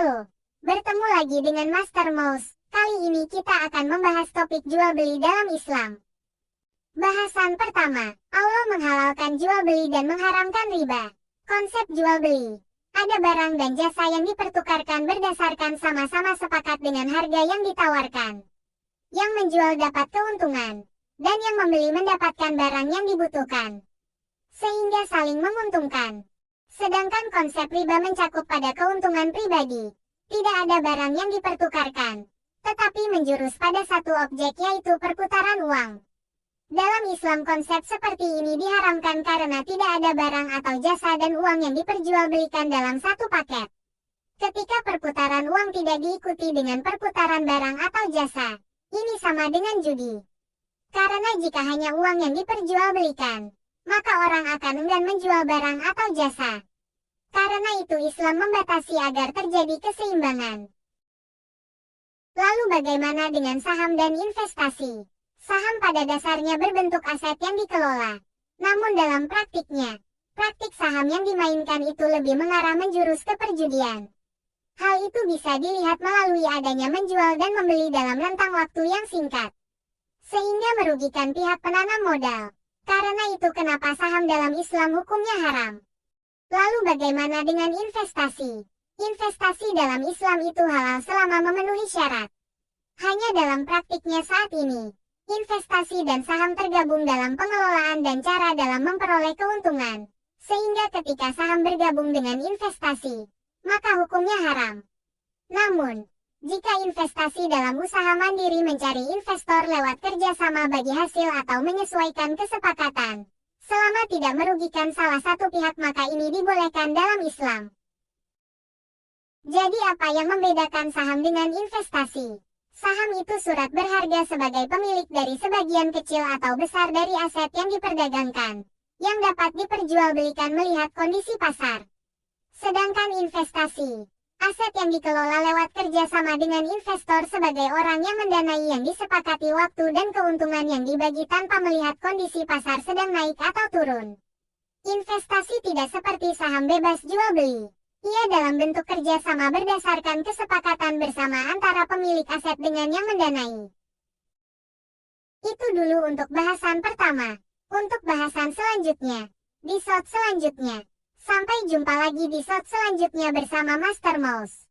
Halo, bertemu lagi dengan Master Mouse. Kali ini kita akan membahas topik jual beli dalam Islam. Bahasan pertama, Allah menghalalkan jual beli dan mengharamkan riba. Konsep jual beli. Ada barang dan jasa yang dipertukarkan berdasarkan sama-sama sepakat dengan harga yang ditawarkan. Yang menjual dapat keuntungan, dan yang membeli mendapatkan barang yang dibutuhkan. Sehingga saling menguntungkan. Sedangkan konsep riba mencakup pada keuntungan pribadi. Tidak ada barang yang dipertukarkan, tetapi menjurus pada satu objek yaitu perputaran uang. Dalam Islam konsep seperti ini diharamkan karena tidak ada barang atau jasa dan uang yang diperjualbelikan dalam satu paket. Ketika perputaran uang tidak diikuti dengan perputaran barang atau jasa, ini sama dengan judi. Karena jika hanya uang yang diperjualbelikan, maka orang akan enggan menjual barang atau jasa. Karena itu Islam membatasi agar terjadi keseimbangan. Lalu bagaimana dengan saham dan investasi? Saham pada dasarnya berbentuk aset yang dikelola. Namun dalam praktiknya, praktik saham yang dimainkan itu lebih mengarah menjurus ke perjudian. Hal itu bisa dilihat melalui adanya menjual dan membeli dalam rentang waktu yang singkat. Sehingga merugikan pihak penanam modal. Karena itu kenapa saham dalam Islam hukumnya haram. Lalu bagaimana dengan investasi? Investasi dalam Islam itu halal selama memenuhi syarat. Hanya dalam praktiknya saat ini, investasi dan saham tergabung dalam pengelolaan dan cara dalam memperoleh keuntungan. Sehingga ketika saham bergabung dengan investasi, maka hukumnya haram. Namun, jika investasi dalam usaha mandiri mencari investor lewat kerjasama bagi hasil atau menyesuaikan kesepakatan, selama tidak merugikan salah satu pihak maka ini dibolehkan dalam Islam. Jadi apa yang membedakan saham dengan investasi? Saham itu surat berharga sebagai pemilik dari sebagian kecil atau besar dari aset yang diperdagangkan, yang dapat diperjualbelikan melihat kondisi pasar. Sedangkan investasi, aset yang dikelola lewat kerjasama dengan investor sebagai orang yang mendanai yang disepakati waktu dan keuntungan yang dibagi tanpa melihat kondisi pasar sedang naik atau turun. Investasi tidak seperti saham bebas jual beli. Ia dalam bentuk kerjasama berdasarkan kesepakatan bersama antara pemilik aset dengan yang mendanai. Itu dulu untuk bahasan pertama. Untuk bahasan selanjutnya, di shot selanjutnya. Sampai jumpa lagi di shot selanjutnya bersama Master Mouse.